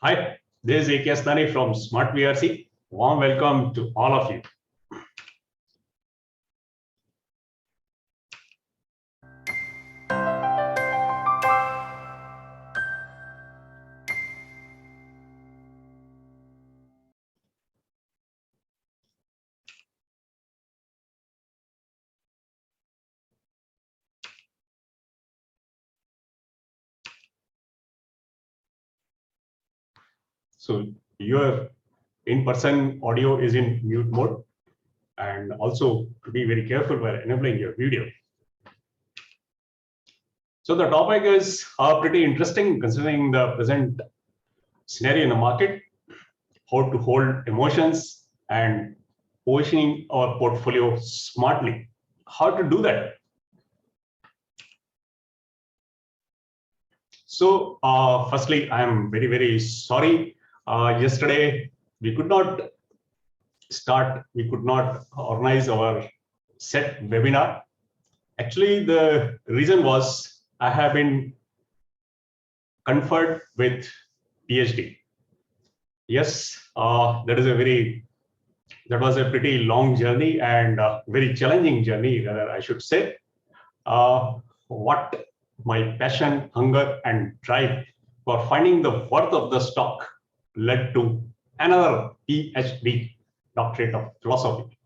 Hi, this is A.K. Asnani from Smart VRC. Warm welcome to all of you. So your in-person audio is in mute mode, and also be very careful while enabling your video. So the topic is pretty interesting considering the present scenario in the market, how to hold emotions and positioning our portfolio smartly. How to do that? So firstly, I am very, very sorry. Yesterday, we could not organize our set webinar. Actually, the reason was I have been conferred with PhD. Yes, that was a pretty long journey and very challenging journey, rather I should say. What my passion, hunger, and drive for finding the worth of the stock led to another PhD, doctorate of philosophy.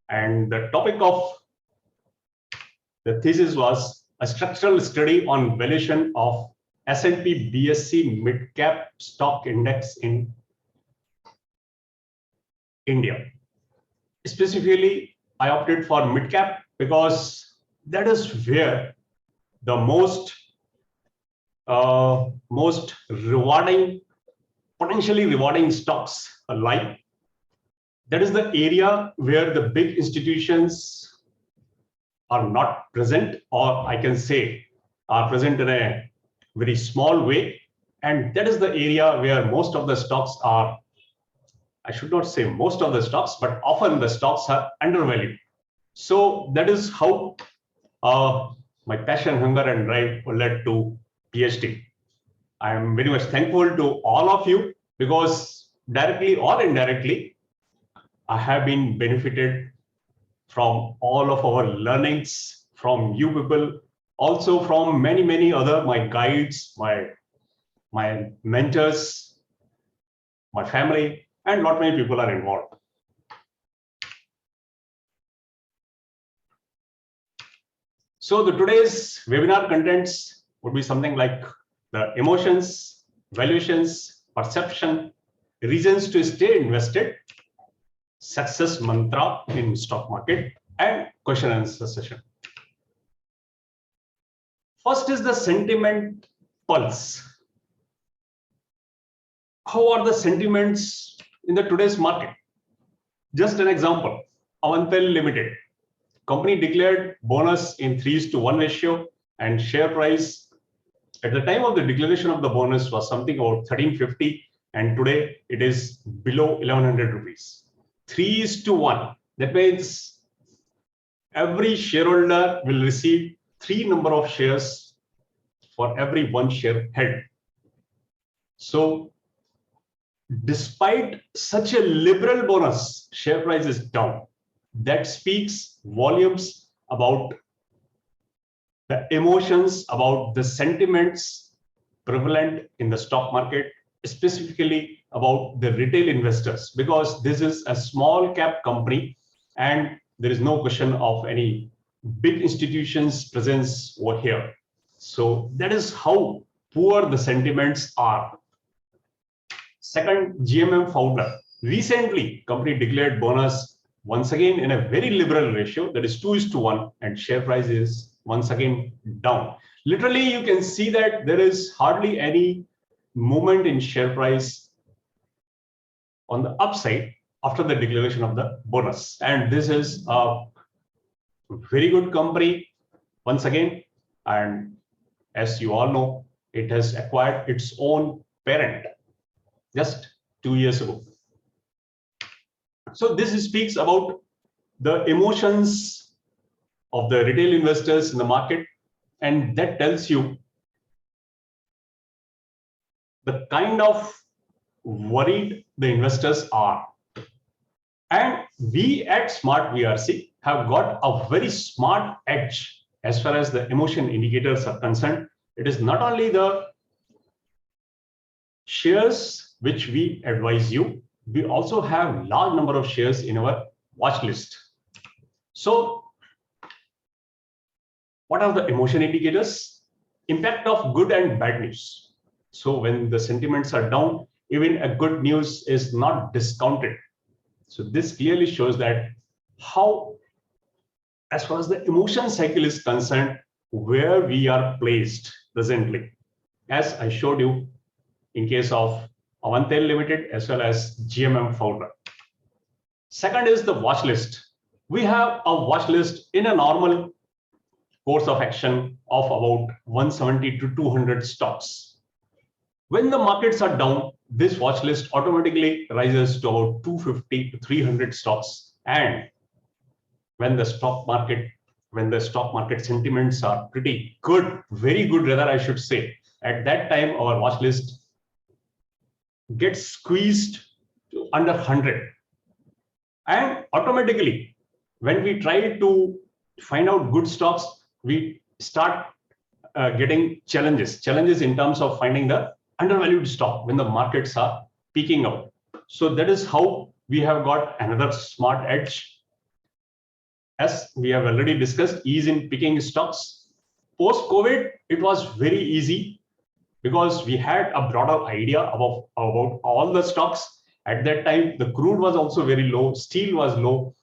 And the topic of the thesis was a structural study on valuation of S&P BSE mid-cap stock index in India. Specifically, I opted for mid-cap because that is where the most rewarding, potentially rewarding stocks lie. That is the area where the big institutions are not present, or I can say are present in a very small way. And that is the area where most of the stocks are, I should not say most of the stocks, but often the stocks are undervalued. So that is how my passion, hunger, and drive led to PhD. I am very much thankful to all of you because directly or indirectly, I have been benefited from all of our learnings, from you people, also from many other, my guides, my mentors, my family, and not many people are involved. So the today's webinar contents would be something like the emotions, valuations, perception, reasons to stay invested, success mantra in stock market, and question and answer session. First is the sentiment pulse. How are the sentiments in the today's market? Just an example, Avantel Limited. Company declared bonus in 3:1 ratio, and share price at the time of the declaration of the bonus was something about 1350, and today it is below 1100 rupees. 3:1. That means every shareholder will receive 3 number of shares for every 1 share held. So despite such a liberal bonus, share price is down. That speaks volumes about the emotions, about the sentiments prevalent in the stock market, specifically about the retail investors, because this is a small cap company and there is no question of any big institutions presence over here. So that is how poor the sentiments are. Second, GMM founder. Recently, company declared bonus once again in a very liberal ratio, that is 2:1, and share price is once again down. Literally, you can see that there is hardly any movement in share price on the upside after the declaration of the bonus. And this is a very good company once again. And as you all know, it has acquired its own parent just 2 years ago. So this speaks about the emotions of the retail investors in the market, and that tells you the kind of worried the investors are. And we at Smart VRC have got a very smart edge as far as the emotion indicators are concerned. It is not only the shares which we advise you, we also have large number of shares in our watch list. So what are the emotion indicators? Impact of good and bad news. So when the sentiments are down, even a good news is not discounted. So this clearly shows that how, as far as the emotion cycle is concerned, where we are placed presently, as I showed you in case of Avantel Limited as well as GMM Founder. Second is the watch list. We have a watch list in a normal course of action of about 170 to 200 stocks. When the markets are down, this watch list automatically rises to about 250 to 300 stocks. And when the stock market sentiments are pretty good, very good rather I should say, at that time our watch list gets squeezed to under 100. And automatically, when we try to find out good stocks, we start getting challenges in terms of finding the undervalued stock when the markets are peaking out. So that is how we have got another smart edge. As we have already discussed, ease in picking stocks. Post-COVID, it was very easy because we had a broader idea about all the stocks. At that time, the crude was also very low, steel was low.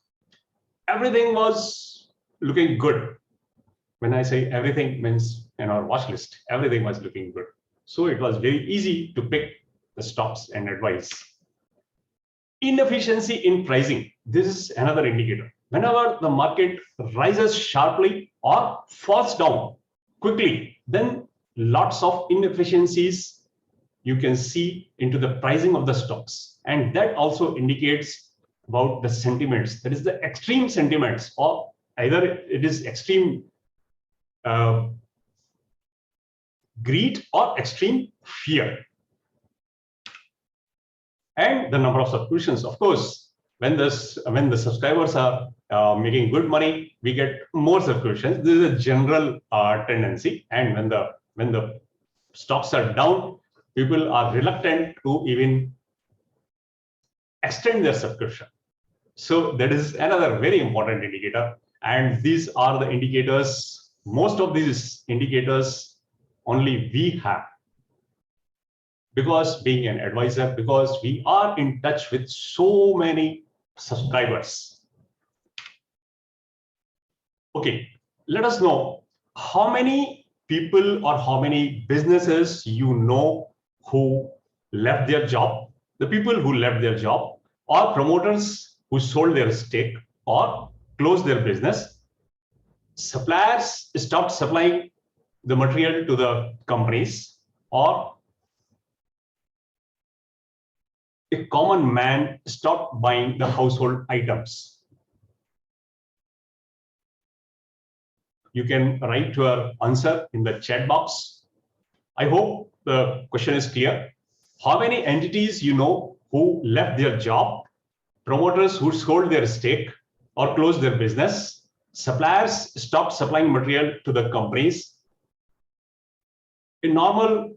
Everything was looking good. When I say everything, means in our watch list, everything was looking good. So it was very easy to pick the stocks and advise. Inefficiency in pricing. This is another indicator. Whenever the market rises sharply or falls down quickly, then lots of inefficiencies you can see into the pricing of the stocks. And that also indicates about the sentiments. That is the extreme sentiments, or either it is extreme greed or extreme fear. And the number of subscriptions, of course, when the subscribers are making good money, we get more subscriptions. This is a general tendency. And when the stocks are down, people are reluctant to even extend their subscription. So that is another very important indicator. And these are the indicators, most of these indicators only we have. Because being an advisor, because we are in touch with so many subscribers. Okay, let us know how many people or how many businesses you know who left their job, the people who left their job, or promoters who sold their stake or closed their business. Suppliers stopped supplying the material to the companies, or a common man stopped buying the household items. You can write your answer in the chat box. I hope the question is clear. How many entities you know who left their job, promoters who sold their stake or closed their business, suppliers stopped supplying material to the companies, a normal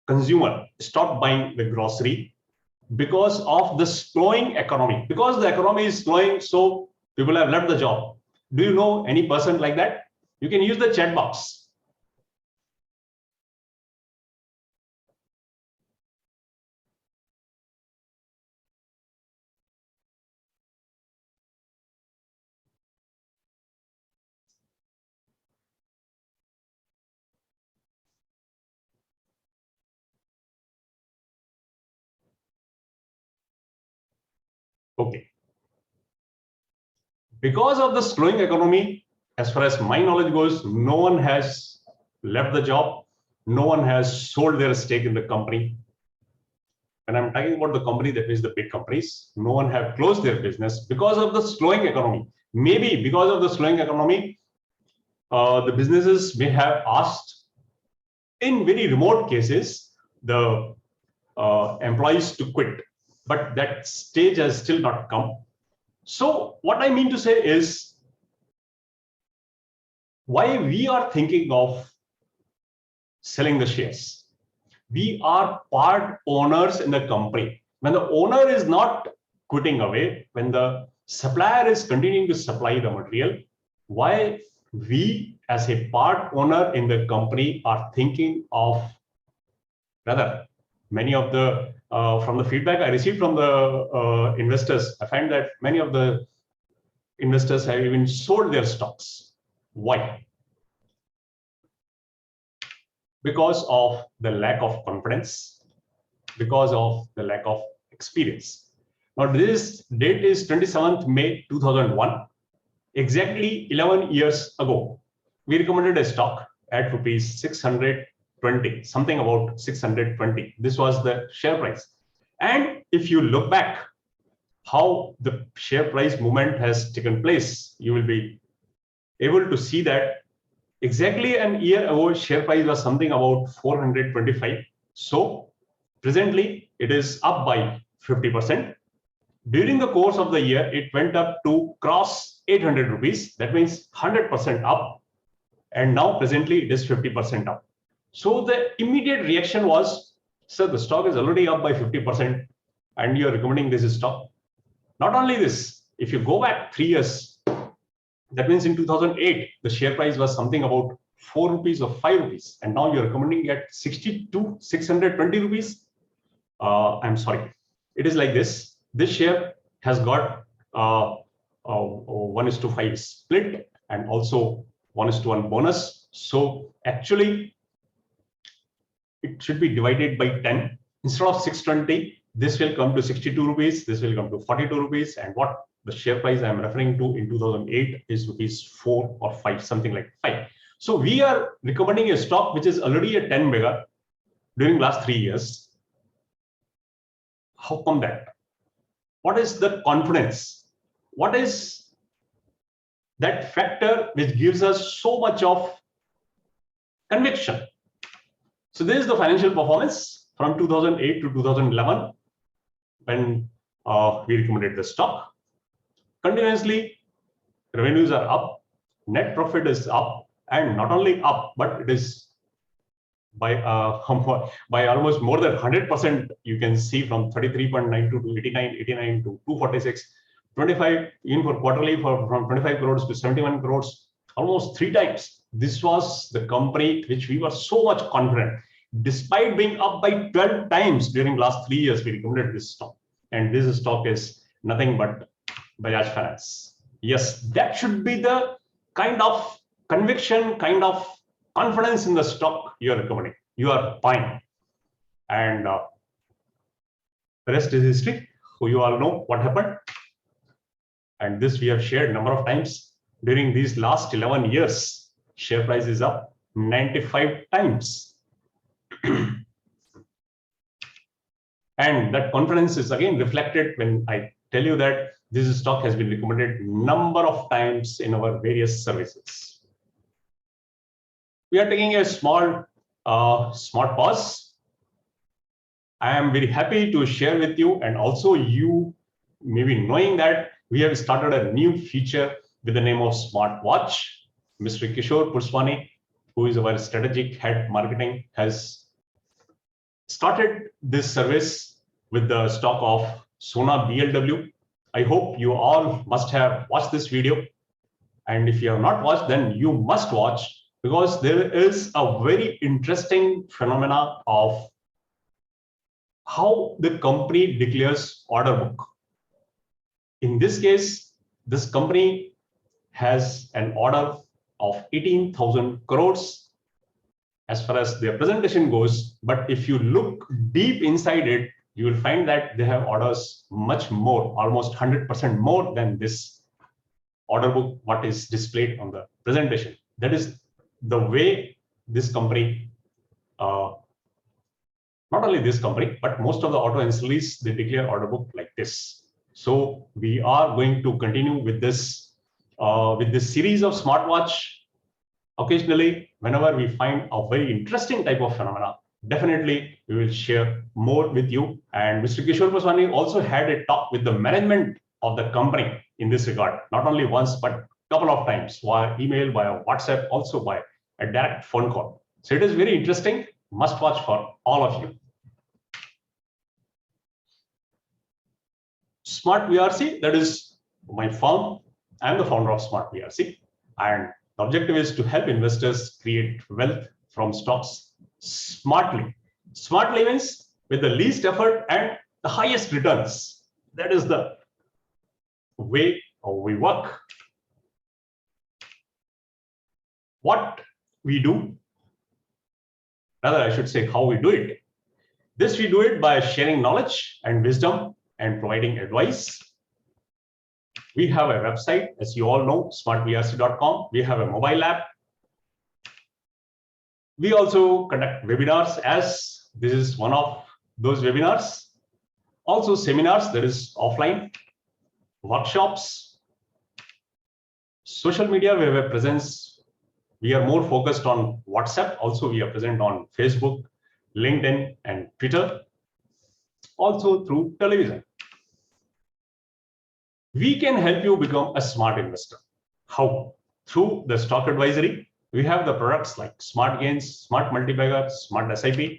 consumer stopped buying the grocery because of the slowing economy. Because the economy is slowing, so people have left the job. Do you know any person like that? You can use the chat box. Okay. Because of the slowing economy, as far as my knowledge goes, no one has left the job. No one has sold their stake in the company. When I'm talking about the company, that means the big companies, no one have closed their business because of the slowing economy. Maybe because of the slowing economy, the businesses may have asked in very remote cases, the employees to quit, but that stage has still not come. So what I mean to say is, why we are thinking of selling the shares. We are part owners in the company. When the owner is not quitting away, when the supplier is continuing to supply the material, why we as a part owner in the company are thinking of, rather, many of the from the feedback I received from the investors, I find that many of the investors have even sold their stocks. Why? Because of the lack of confidence, because of the lack of experience. Now, this date is 27th May 2001. Exactly 11 years ago, we recommended a stock at rupees 620, something about 620. This was the share price. And if you look back how the share price movement has taken place, you will be able to see that exactly a year ago, share price was something about 425. So presently, it is up by 50%. During the course of the year, it went up to cross 800 rupees. That means 100% up. And now presently, it is 50% up. So the immediate reaction was, sir, the stock is already up by 50%, and you're recommending this stock. Not only this, if you go back 3 years, that means in 2008, the share price was something about 4 rupees or 5 rupees. And now you're recommending at 620 rupees. I'm sorry. It is like this. This share has got 1:5 split and also 1:1 bonus. So actually, it should be divided by 10. Instead of 620, this will come to 62 rupees. This will come to 42 rupees. And what the share price I'm referring to in 2008 is rupees 4 or 5, something like 5. So we are recommending a stock which is already a 10 mega during last 3 years. How come that? What is the confidence? What is that factor which gives us so much of conviction? So this is the financial performance from 2008 to 2011 when we recommended the stock. Continuously, revenues are up, net profit is up, and not only up, but it is by almost more than 100%. You can see from 33.92 to 89 to 246, 25 in for quarterly from 25 crores to 71 crores, almost 3 times. This was the company which we were so much confident. Despite being up by 12 times during last 3 years, we recommended this stock. And this stock is nothing but Bajaj Finance. Yes, that should be the kind of conviction, kind of confidence in the stock you are recommending. You are buying. And the rest is history. You all know what happened. And this we have shared a number of times. During these last 11 years, share price is up 95 times. And that confidence is again reflected when I tell you that this stock has been recommended number of times in our various services. We are taking a small smart pause. I am very happy to share with you, and also you maybe knowing that we have started a new feature with the name of Smart Watch. Mr. Kishore Purswani, who is our strategic head marketing, has started this service with the stock of Sona BLW. I hope you all must have watched this video. And if you have not watched, then you must watch, because there is a very interesting phenomena of how the company declares order book. In this case, this company has an order of 18,000 crores as far as their presentation goes. But if you look deep inside it, you will find that they have orders much more, almost 100% more than this order book, what is displayed on the presentation. That is the way this company, not only this company, but most of the auto ancillaries, they declare order book like this. So we are going to continue with this series of smartwatch occasionally, whenever we find a very interesting type of phenomena, definitely we will share more with you. And Mr. Kishore Paswani also had a talk with the management of the company in this regard, not only once, but couple of times via email, via WhatsApp, also by a direct phone call. So it is very interesting, must watch for all of you. Smart VRC, that is my firm. I am the founder of Smart VRC, and the objective is to help investors create wealth from stocks smartly. Smartly means with the least effort and the highest returns. That is the way we work. What we do, rather I should say how we do it. This we do it by sharing knowledge and wisdom and providing advice. We have a website, as you all know, smartvrc.com. We have a mobile app. We also conduct webinars, as this is one of those webinars. Also seminars, that is offline, workshops, social media. We have a presence. We are more focused on WhatsApp. Also, we are present on Facebook, LinkedIn, and Twitter. Also through television. We can help you become a smart investor. How? Through the stock advisory. We have the products like Smart Gains, Smart Multiplier, Smart SIP.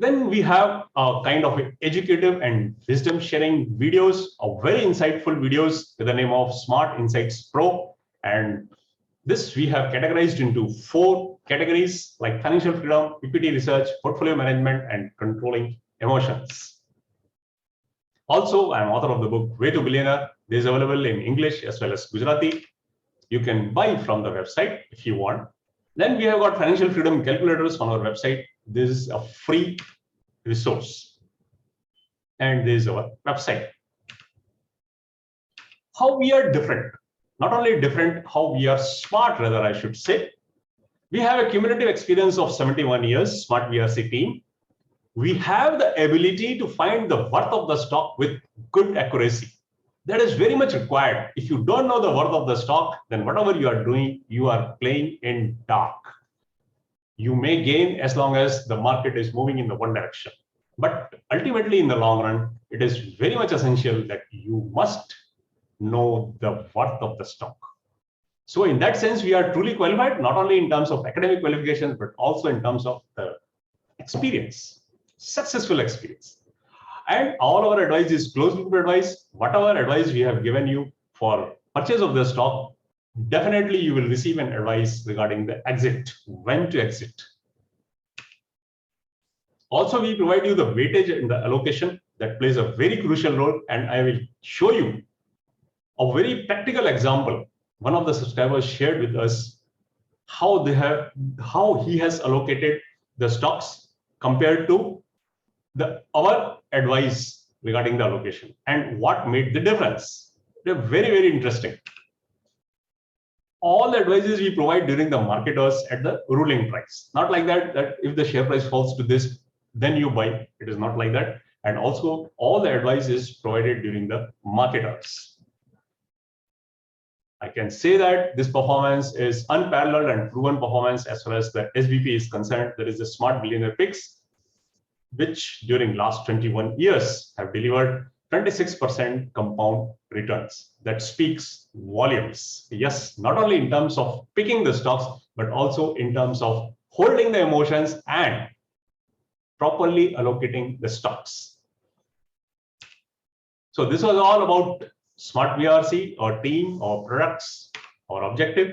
Then we have a kind of educative and wisdom sharing videos, very insightful videos with the name of Smart Insights Pro. And this we have categorized into 4 categories like financial freedom, equity research, portfolio management, and controlling emotions. Also, I am author of the book Way to Billionaire. This is available in English as well as Gujarati. You can buy from the website if you want. Then we have got financial freedom calculators on our website. This is a free resource. And this is our website. How we are different. Not only different, how we are smart, rather I should say. We have a cumulative experience of 71 years, Smart VRC team. We have the ability to find the worth of the stock with good accuracy. That is very much required. If you don't know the worth of the stock, then whatever you are doing, you are playing in dark. You may gain as long as the market is moving in the one direction. But ultimately, in the long run, it is very much essential that you must know the worth of the stock. So in that sense, we are truly qualified, not only in terms of academic qualifications, but also in terms of the experience, successful experience. And all our advice is closed loop advice. Whatever advice we have given you for purchase of the stock, definitely you will receive an advice regarding the exit, when to exit. Also, we provide you the weightage in the allocation that plays a very crucial role. And I will show you a very practical example. One of the subscribers shared with us how he has allocated the stocks compared to our advice regarding the allocation and what made the difference. They're very, very interesting. All the advices we provide during the market hours at the ruling price. Not like that if the share price falls to this, then you buy. It is not like that. And also all the advice is provided during the market hours. I can say that this performance is unparalleled and proven performance as far as the SBP is concerned. There is the Smart Billionaire Picks, which during last 21 years have delivered 26% compound returns. That speaks volumes. Yes, not only in terms of picking the stocks, but also in terms of holding the emotions and properly allocating the stocks. So this was all about Smart VRC, our team, our products, our objective.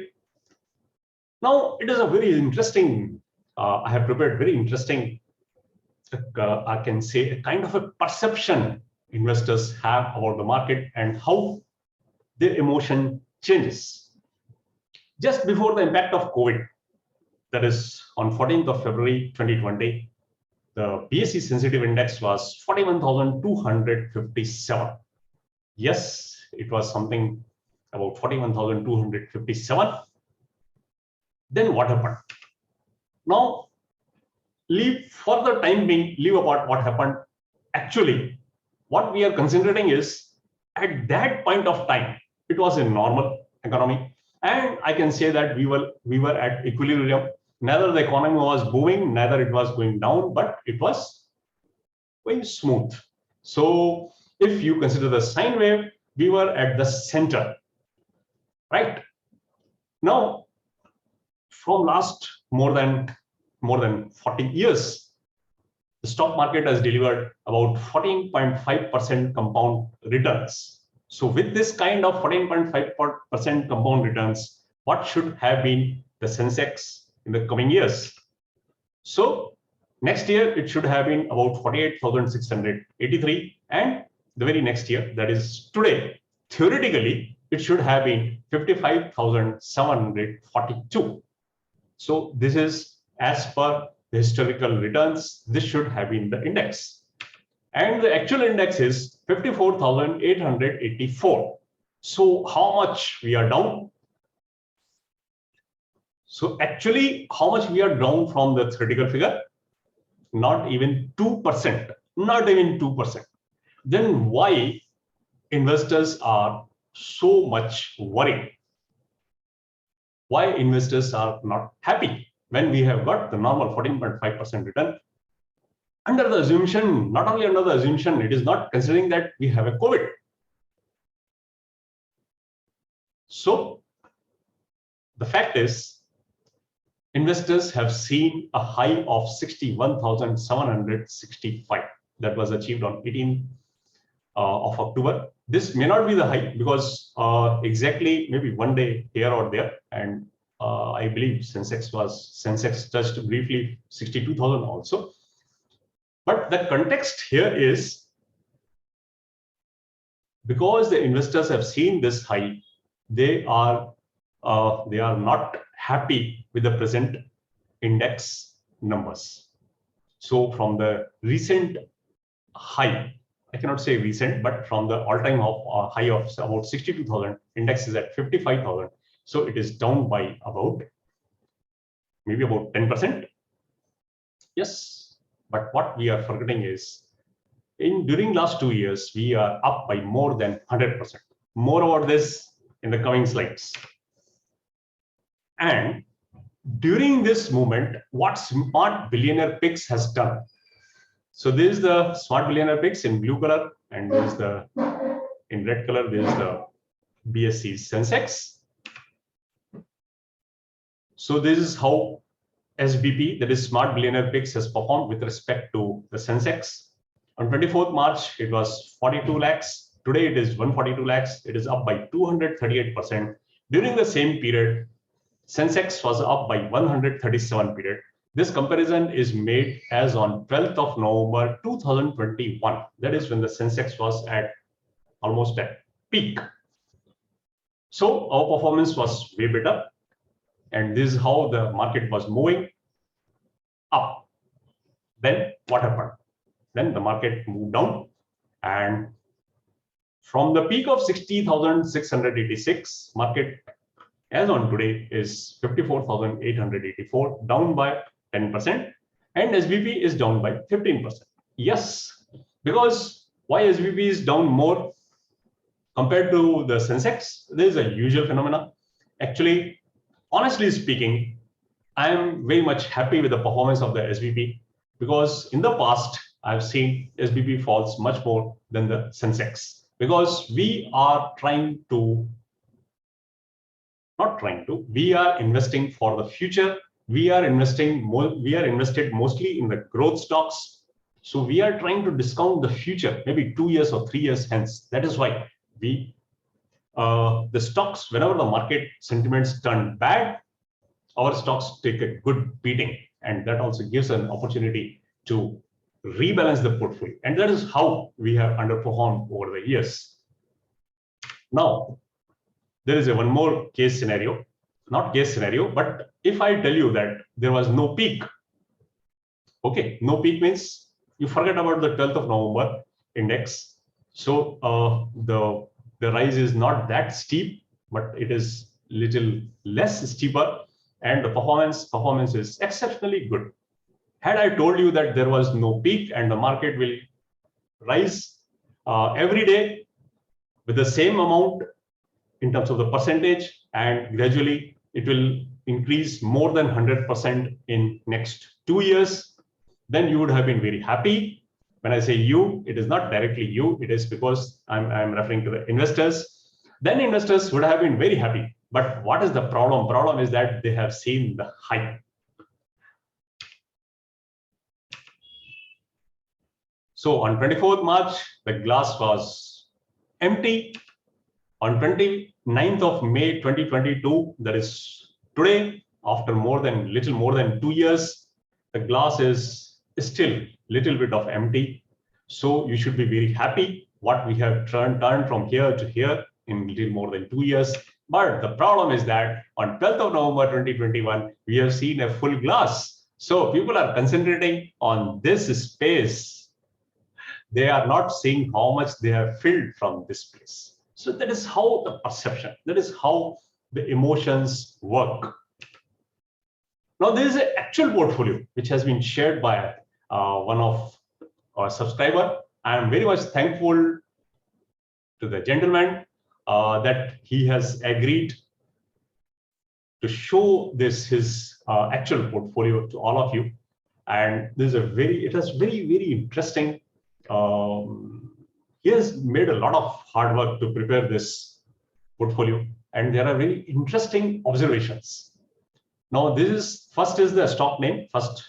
Now it is a very interesting, I have prepared very interesting, I can say a kind of a perception investors have about the market and how their emotion changes. Just before the impact of COVID, that is on 14th of February 2020, the BSE sensitive index was 41,257. Yes, it was something about 41,257. Then what happened? Now, for the time being, leave apart what happened. Actually, what we are considering is at that point of time, it was a normal economy. And I can say that we were at equilibrium. Neither the economy was booming, neither it was going down, but it was very smooth. So if you consider the sine wave, we were at the center, right? Now, from last more than 40 years, the stock market has delivered about 14.5% compound returns. So with this kind of 14.5% compound returns, what should have been the Sensex in the coming years? So next year, it should have been about 48,683. And the very next year, that is today, theoretically, it should have been 55,742. So this is as per the historical returns. This should have been the index. And the actual index is 54,884. So how much we are down? So actually, how much we are down from the theoretical figure? Not even 2%. Not even 2%. Then why investors are so much worried? Why investors are not happy when we have got the normal 14.5% return? Under the assumption, not only under the assumption, it is not considering that we have a COVID. So the fact is, investors have seen a high of 61,765 that was achieved on 18th of October. This may not be the high because exactly maybe one day here or there, and I believe Sensex touched briefly 62,000 also. But the context here is because the investors have seen this high, they are not happy with the present index numbers. So from the recent high, I cannot say recent, but from the all-time high of about 62,000, index is at 55,000. So it is down by maybe about 10%. Yes, but what we are forgetting is during last 2 years, we are up by more than 100%. More about this in the coming slides. And during this moment, what Smart Billionaire Picks has done. So this is the Smart Billionaire Picks in blue color, and this is the in red color. This is the BSE Sensex. So this is how SBP, that is Smart Billionaire Picks, has performed with respect to the Sensex. On 24th March, it was 42 lakhs. Today, it is 142 lakhs. It is up by 238%. During the same period, Sensex was up by 137 period. This comparison is made as on 12th of November 2021. That is when the Sensex was at almost at peak. So our performance was way better. And this is how the market was moving up. Then what happened? Then the market moved down. And from the peak of 60,686, market as on today is 54,884, down by 10%. And SBP is down by 15%. Yes, because why SBP is down more compared to the Sensex? There is a usual phenomena. Actually, honestly speaking, I am very much happy with the performance of the SBP because in the past, I've seen SBP falls much more than the Sensex because we are we are investing for the future. We are invested mostly in the growth stocks. So we are trying to discount the future, maybe 2 years or 3 years hence. That is why the stocks, whenever the market sentiments turn bad, our stocks take a good beating, and that also gives an opportunity to rebalance the portfolio. And that is how we have underperformed over the years. Now, there is one more case scenario, not case scenario, but if I tell you that there was no peak, okay, no peak means you forget about the 12th of November index. So the rise is not that steep, but it is little less steeper, and the performance is exceptionally good. Had I told you that there was no peak and the market will rise every day with the same amount in terms of the percentage, and gradually it will increase more than 100% in next 2 years, then you would have been very happy. When I say you, it is not directly you, it is because I'm referring to the investors. Then investors would have been very happy. But what is the problem? Problem is that they have seen the hype. So on 24th March, the glass was empty. On 29th of May 2022, that is today, after little more than 2 years, the glass is still little bit of empty. So you should be very happy what we have turned from here to here in little more than 2 years. But the problem is that on 12th of November 2021, we have seen a full glass. So people are concentrating on this space. They are not seeing how much they have filled from this place. So that is how the perception, that is how the emotions work. Now there is an actual portfolio which has been shared by one of our subscriber. I am very much thankful to the gentleman that he has agreed to show his actual portfolio to all of you. And this is it has very interesting. He has made a lot of hard work to prepare this portfolio, and there are very interesting observations. Now, first is the stock name, first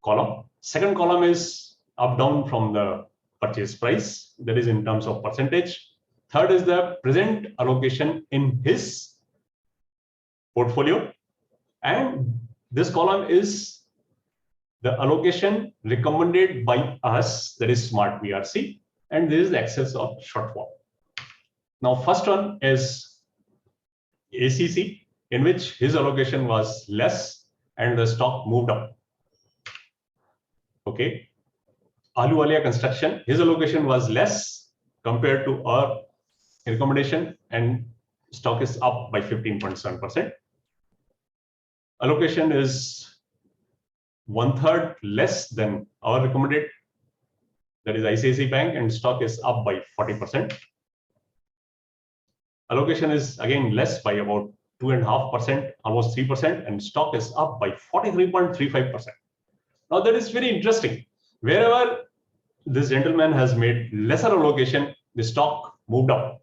column. Second column is up down from the purchase price, that is in terms of percentage. Third is the present allocation in his portfolio, and this column is the allocation recommended by us, that is smart VRC. And this is the excess of shortfall. Now, first one is ACC, in which his allocation was less and the stock moved up. Okay. Ahluwalia Construction, his allocation was less compared to our recommendation, and stock is up by 15.7%. Allocation is 1/3 less than our recommended, that is ICICI Bank, and stock is up by 40%. Allocation is again less by about 2.5%, almost 3%, and stock is up by 43.35%. Now that is very interesting. Wherever this gentleman has made lesser allocation, the stock moved up.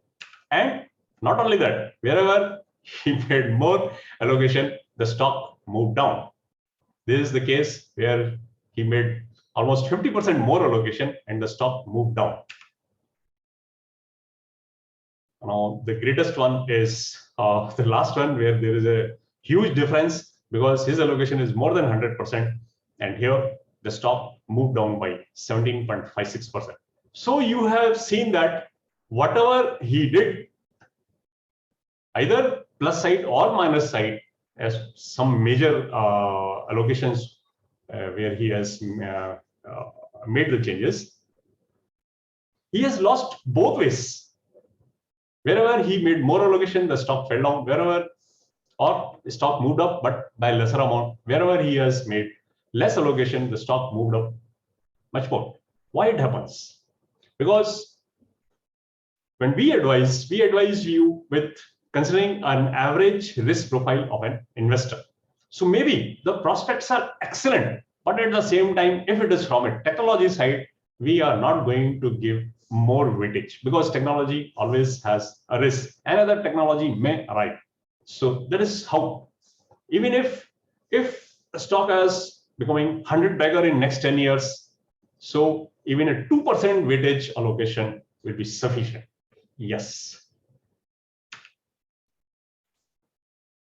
And not only that, wherever he made more allocation, the stock moved down. This is the case where he made almost 50% more allocation and the stock moved down. Now, the greatest one is the last one, where there is a huge difference because his allocation is more than 100%, and here the stock moved down by 17.56%. So you have seen that whatever he did, either plus side or minus side, as some major allocations where he has made the changes, he has lost both ways. Wherever he made more allocation, the stock fell down. Wherever, or the stock moved up, but by lesser amount. Wherever he has made less allocation, the stock moved up much more. Why it happens? Because when we advise you with considering an average risk profile of an investor. So maybe the prospects are excellent, but at the same time, if it is from a technology side, we are not going to give more weightage because technology always has a risk. Another technology may arrive. So that is how, even if the stock is becoming 100 bagger in next 10 years, so even a 2% weightage allocation will be sufficient. Yes.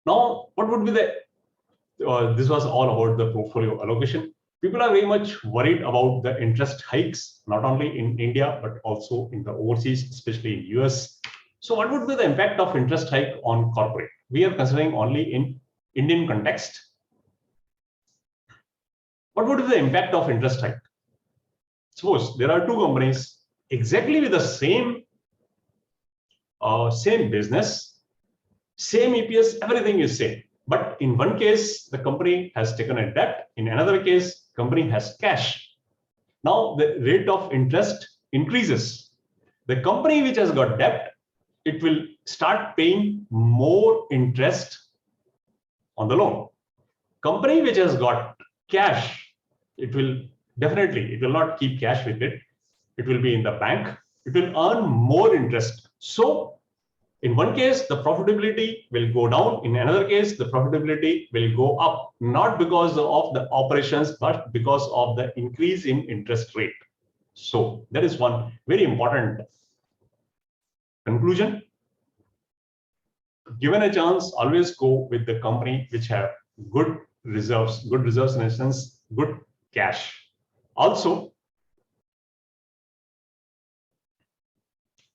Now, what would be this was all about the portfolio allocation. People are very much worried about the interest hikes, not only in India, but also in the overseas, especially in US. So what would be the impact of interest hike on corporate? We are considering only in Indian context. What would be the impact of interest hike? Suppose there are two companies exactly with the same business, same EPS, everything is same. But in one case, the company has taken a debt. In another case, company has cash. Now the rate of interest increases. The company which has got debt it will start paying more interest on the loan. Company which has got cash, it will not keep cash with it. It will be in the bank. It will earn more interest. So in one case, the profitability will go down. In another case, the profitability will go up, not because of the operations, but because of the increase in interest rate. So that is one very important conclusion. Given a chance, always go with the company which have good reserves in a sense, good cash. Also,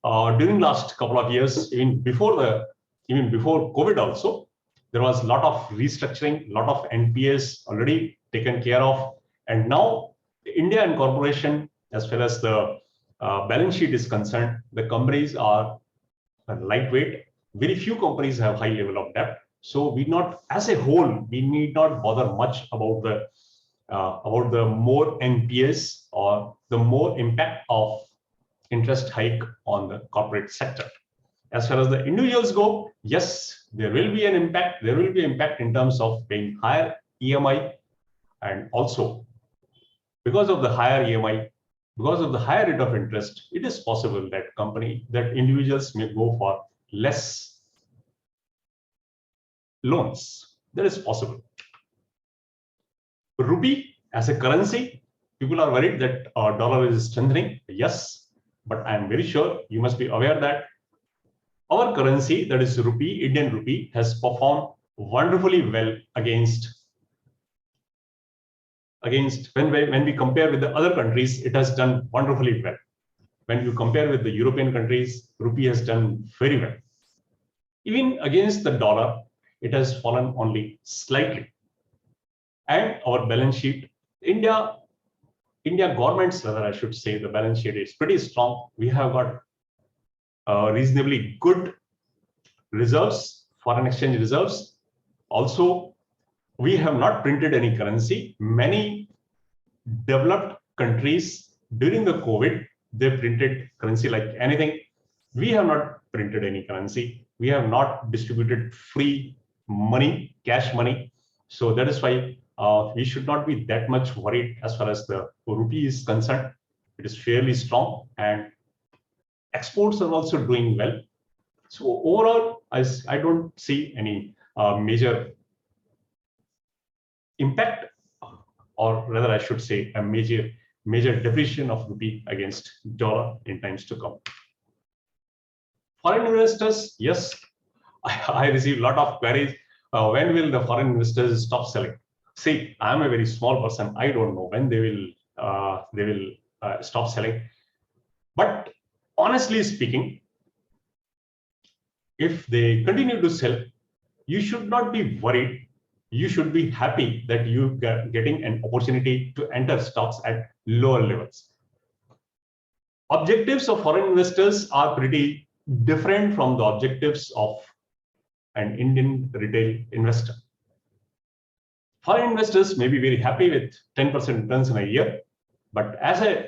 during last couple of years, even before COVID also, there was a lot of restructuring, a lot of NPAs already taken care of. And now India and corporation, as far as the balance sheet is concerned, the companies are lightweight. Very few companies have high level of debt. So as a whole, we need not bother much about the more NPAs or the more impact of interest hike on the corporate sector. As far as the individuals go, yes, there will be an impact. There will be impact in terms of paying higher EMI, and also because of the higher EMI, because of the higher rate of interest, it is possible that individuals may go for less loans. That is possible. Rupee as a currency, people are worried that dollar is strengthening. Yes, but I am very sure you must be aware that our currency, that is rupee, Indian rupee, has performed wonderfully well against when we compare with the other countries. It has done wonderfully well. When you compare with the European countries, rupee has done very well. Even against the dollar, it has fallen only slightly. And our balance sheet, India government's, rather I should say, the balance sheet is pretty strong. We have got reasonably good reserves, foreign exchange reserves. Also, we have not printed any currency. Many developed countries during the COVID, they printed currency like anything. We have not printed any currency. We have not distributed free money, cash money. So that is why we should not be that much worried as far as the rupee is concerned. It is fairly strong, and exports are also doing well. So overall, I don't see any major impact, or rather I should say a major depreciation of rupee against dollar in times to come. Foreign investors, yes, I receive a lot of queries. When will the foreign investors stop selling? See, I'm a very small person. I don't know when they will stop selling. But honestly speaking, if they continue to sell, you should not be worried. You should be happy that you getting an opportunity to enter stocks at lower levels. Objectives of foreign investors are pretty different from the objectives of an Indian retail investor. Foreign investors may be very happy with 10% returns in a year, but as an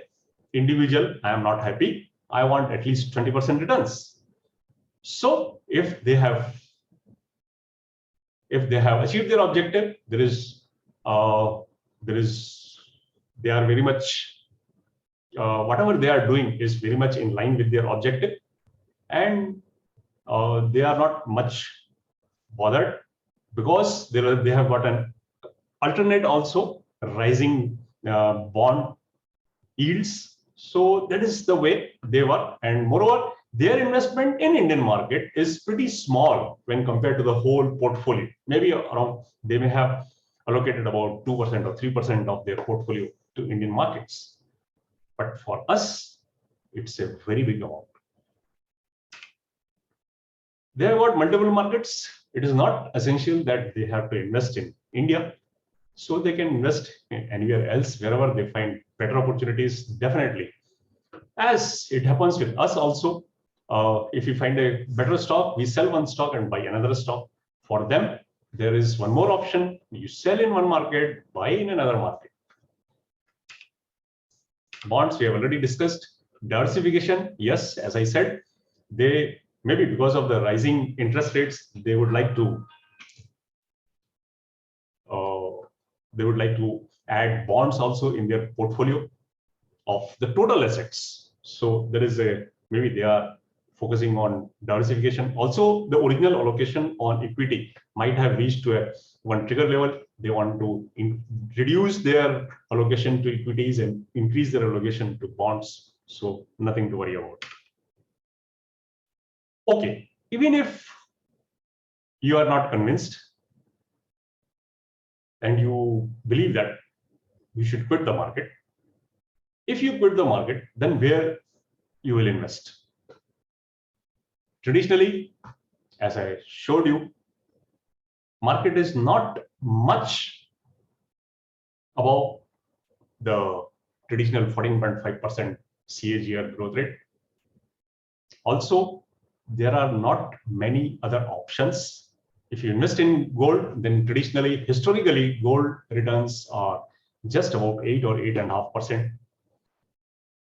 individual, I am not happy. I want at least 20% returns. So if they have achieved their objective, they are very much whatever they are doing is very much in line with their objective, and they are not much bothered because they have got an alternate also rising bond yields. So that is the way they work, and moreover, their investment in Indian market is pretty small when compared to the whole portfolio. Maybe around, they may have allocated about 2% or 3% of their portfolio to Indian markets. But for us, it's a very big amount. They have got multiple markets. It is not essential that they have to invest in India. So they can invest anywhere else, wherever they find better opportunities, definitely. As it happens with us also, if we find a better stock, we sell one stock and buy another stock. For them, there is one more option. You sell in one market, buy in another market. Bonds, we have already discussed. Diversification, yes, as I said, they maybe because of the rising interest rates, they would like to add bonds also in their portfolio of the total assets. So there is maybe they are focusing on diversification. Also, the original allocation on equity might have reached to one trigger level. They want to reduce their allocation to equities and increase their allocation to bonds. So nothing to worry about. Okay, even if you are not convinced and you believe that you should quit the market, if you quit the market, then where you will invest? Traditionally, as I showed you, market is not much above the traditional 14.5% CAGR growth rate. Also, there are not many other options. If you invest in gold, then traditionally, historically, gold returns are just about 8 or 8.5%.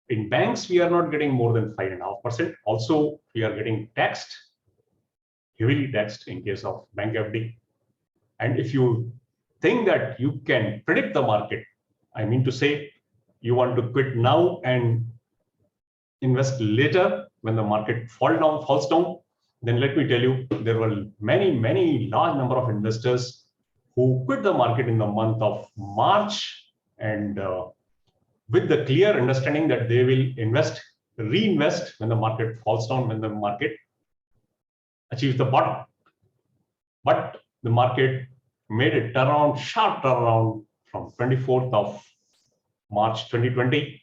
In banks, we are not getting more than 5.5%. Also, we are getting taxed, heavily taxed in case of bank FD. And if you think that you can predict the market, I mean to say, you want to quit now and invest later when the market falls down, then let me tell you, there were many large number of investors who quit the market in the month of March, and with the clear understanding that they will reinvest when the market falls down, when the market achieves the bottom. But the market made a sharp turnaround from 24th of March 2020.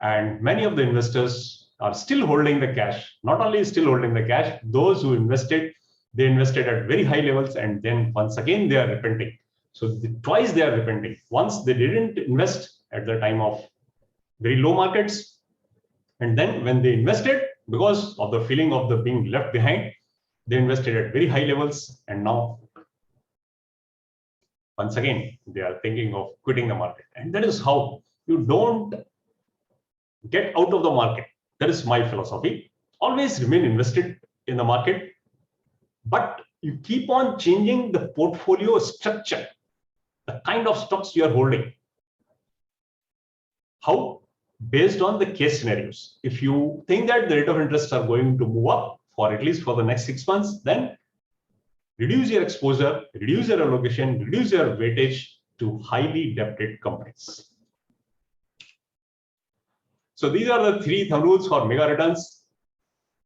And many of the investors are still holding the cash. Not only still holding the cash, those who invested, they invested at very high levels, and then once again they are repenting. So twice they are repenting. Once they didn't invest at the time of very low markets, and then when they invested, because of the feeling of the being left behind, they invested at very high levels, and now once again they are thinking of quitting the market. And that is how you don't get out of the market. That is my philosophy. Always remain invested in the market, but you keep on changing the portfolio structure, the kind of stocks you are holding. How? Based on the case scenarios. If you think that the rate of interest are going to move up for at least for the next 6 months, then reduce your exposure, reduce your allocation, reduce your weightage to highly debted companies. So these are the 3 thumb rules for mega returns.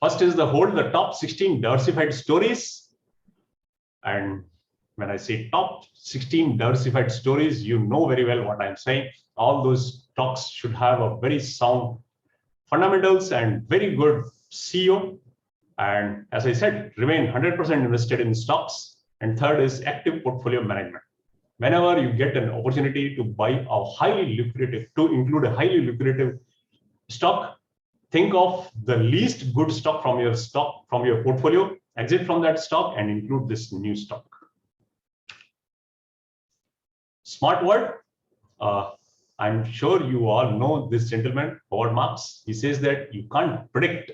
First is the hold the top 16 diversified stories. And when I say top 16 diversified stories, you know very well what I'm saying. All those stocks should have a very sound fundamentals and very good CEO. And as I said, remain 100% invested in stocks. And third is active portfolio management. Whenever you get an opportunity to buy a highly lucrative, to include a highly lucrative stock, think of the least good stock from your portfolio, exit from that stock and include this new stock. Smart word. I'm sure you all know this gentleman, Howard Marks. He says that you can't predict,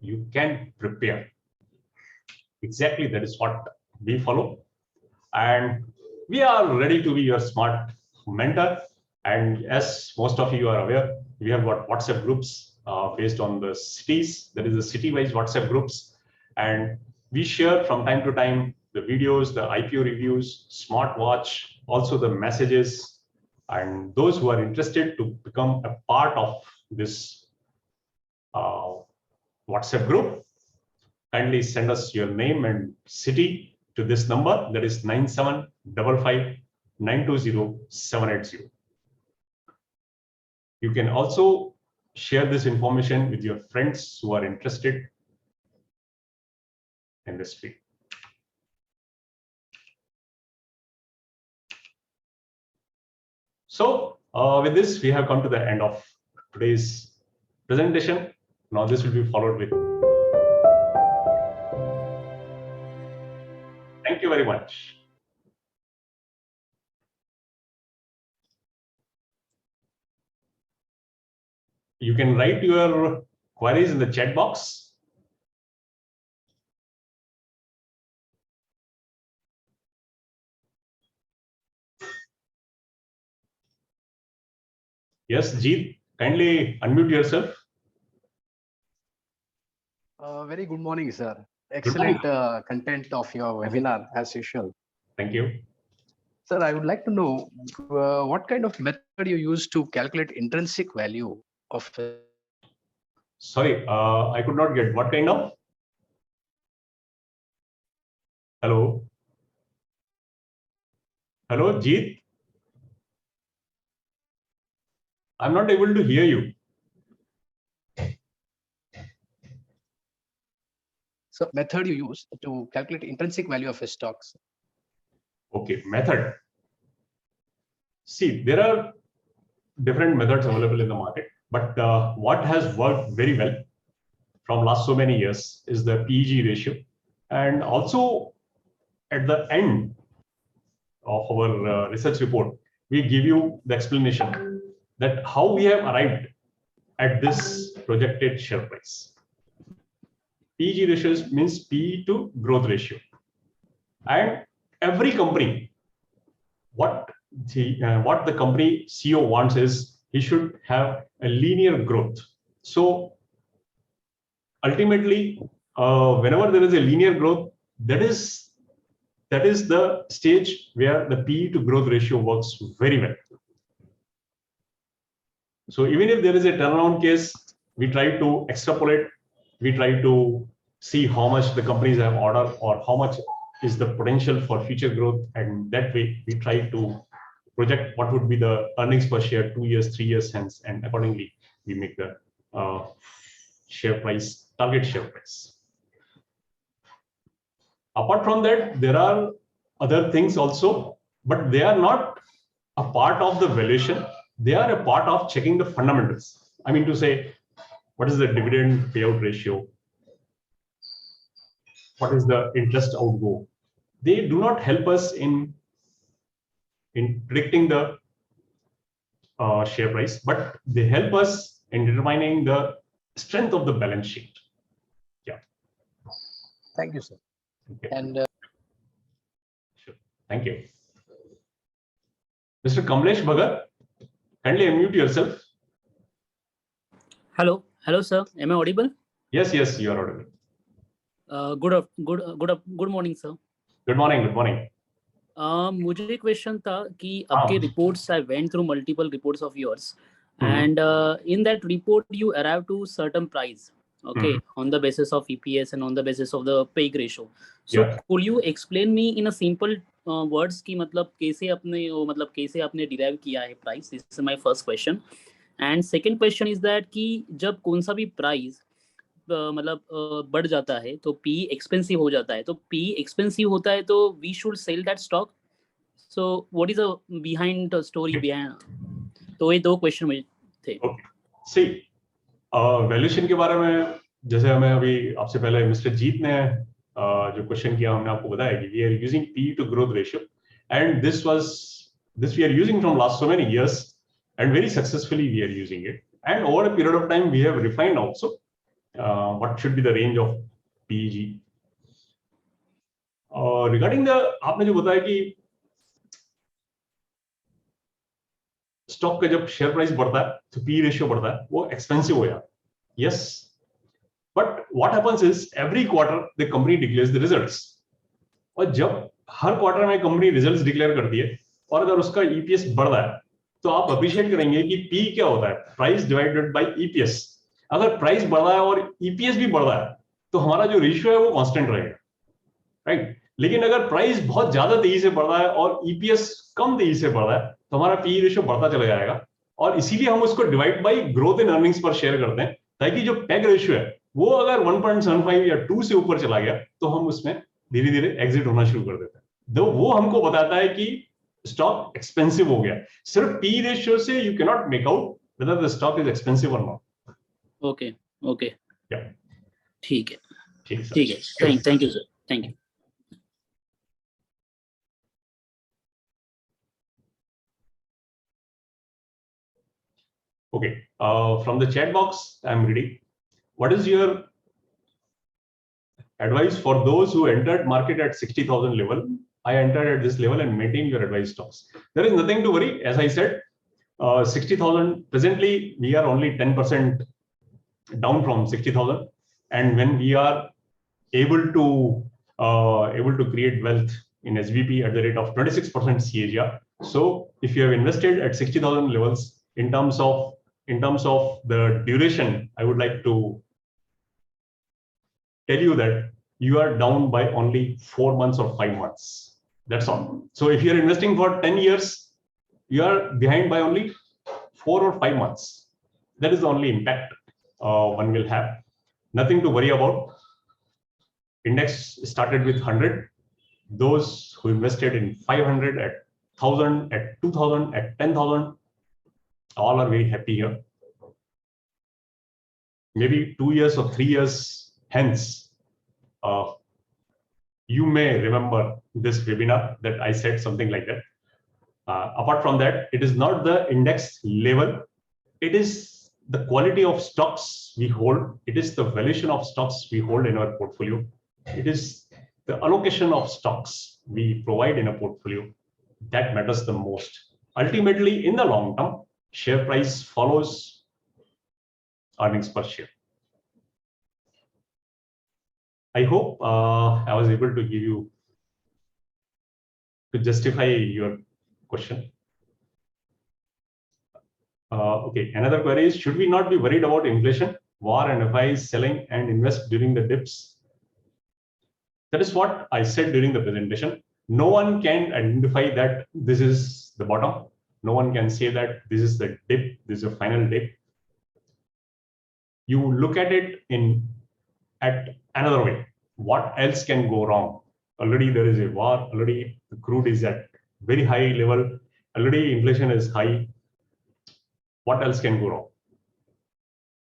you can prepare. Exactly, that is what we follow. And we are ready to be your smart mentor. And as most of you are aware, we have got WhatsApp groups based on the cities. There is a city-wise WhatsApp groups. And we share from time to time the videos, the IPO reviews, smartwatch, also the messages. And those who are interested to become a part of this WhatsApp group, kindly send us your name and city to this number, that is 9755920780. You can also share this information with your friends who are interested in this field. So with this, we have come to the end of today's presentation. Now this will be followed with. Thank you very much. You can write your queries in the chat box. Yes, Jeet, kindly unmute yourself. Very good morning, sir. Good morning. Excellent content of your webinar as usual. Thank you. Sir, I would like to know what kind of method you use to calculate intrinsic value of a stock. Sorry, I could not get what kind of? Hello? Hello, Jeet? I'm not able to hear you. So, method you use to calculate intrinsic value of a stock. Okay, method. See, there are different methods available in the market, but what has worked very well from last so many years is the PEG ratio. And also at the end of our research report, we give you the explanation that how we have arrived at this projected share price. PEG ratio means PE to growth ratio. And every company, what the company CEO wants is he should have a linear growth. So ultimately, whenever there is a linear growth, that is the stage where the PE to growth ratio works very well. So even if there is a turnaround case, we try to extrapolate, we try to see how much the companies have ordered or how much is the potential for future growth, and that way we try to project what would be the earnings per share 2 years, 3 years hence, and accordingly we make the share price, target share price. Apart from that, there are other things also, but they are not a part of the valuation. They are a part of checking the fundamentals. I mean to say, what is the dividend payout ratio? What is the interest outgo? They do not help us in predicting the share price, but they help us in determining the strength of the balance sheet. Yeah. Thank you, sir. Okay. And sure. Thank you. Mr. Kamlesh Bhagat, kindly unmute yourself. Hello, sir. Am I audible? Yes, you are audible. Good morning, sir. Good morning. मुझे एक question था कि आपके reports I went through multiple reports of yours and in that report you arrive to certain price, okay, on the basis of EPS and on the basis of the PEG ratio. So could you explain me in a simple words कि मतलब कैसे आपने derive किया है price? This is my first question. And second question is that कि जब कौन सा भी price मतलब बढ़ जाता है तो पी एक्सपेंसिव हो जाता है, तो पी एक्सपेंसिव होता है तो we should sell that stock. So what is the behind the story behind. तो ये दो क्वेश्चन में थे. सी वैल्यूएशन के बारे में जैसे हमें अभी आपसे पहले मिस्टर जीत ने जो क्वेश्चन किया, हमने आपको बताया कि we are using P to growth ratio and this we are using from last so many years and very successfully we are using it, and over a period of time we have refined also what should be the range of PEG. Regarding the आपने जो बताया कि stock का जब share price बढ़ता है तो P ratio बढ़ता है, वो एक्सपेंसिव हो जाता है. Yes, but what happens is every quarter the company declares the results, और जब हर क्वार्टर में कंपनी रिजल्ट्स डिक्लेयर करती है और अगर उसका ईपीएस बढ़ रहा है तो आप अप्रिशिएट करेंगे कि पी क्या होता है, प्राइस डिवाइडेड बाय ईपीएस. अगर प्राइस बढ़ रहा है और ईपीएस भी बढ़ रहा है तो हमारा जो रेशियो है वो कांस्टेंट रहेगा, राइट. लेकिन अगर प्राइस बहुत ज्यादा तेजी से बढ़ रहा है और ईपीएस कम तेजी से बढ़ रहा है तो हमारा पी रेशियो बढ़ता चला जाएगा, और इसीलिए हम उसको divide by growth in earnings पर शेयर करते हैं, ताकि जो पैग रेशियो है वो अगर 1.75 या 2 से ऊपर चला गया तो हम उसमें धीरे धीरे एग्जिट होना शुरू कर देते हैं. तो वो हमको बताता है कि स्टॉक एक्सपेंसिव हो गया. सिर्फ पी रेशियो से you can not make out whether the stock is expensive और नॉट. ओके या ठीक है. Thank you sir. Thank you. Okay, from the chat box I'm reading, what is your advice for those who entered market at 60,000 level? I entered at this level and maintain your advice stocks. There is nothing to worry. As I said, 60,000. Presently, we are only 10% down from 60,000, and when we are able to create wealth in SVP at the rate of 26% CAGR. So if you have invested at 60,000 levels, in terms of the duration, I would like to tell you that you are down by only 4 months or 5 months. That's all. So if you're investing for 10 years, you are behind by only 4 or 5 months. That is the only impact one will have. Nothing to worry about. Index started with 100. Those who invested in 500, at 1,000, at 2,000, at 10,000, all are very happy here. Maybe 2 years or 3 years hence, you may remember this webinar that I said something like that. Apart from that, it is not the index level. It is the quality of stocks we hold. It is the valuation of stocks we hold in our portfolio. It is the allocation of stocks we provide in a portfolio that matters the most. Ultimately, in the long term, share price follows earnings per share. I hope I was able to give you, to justify your question. Okay, another query is, should we not be worried about inflation, war and FIs selling and invest during the dips? That is what I said during the presentation. No one can identify that this is the bottom. No one can say that this is the dip, this is a final dip. You look at it at another way. What else can go wrong? Already there is a war, already the crude is at very high level, already inflation is high. What else can go wrong?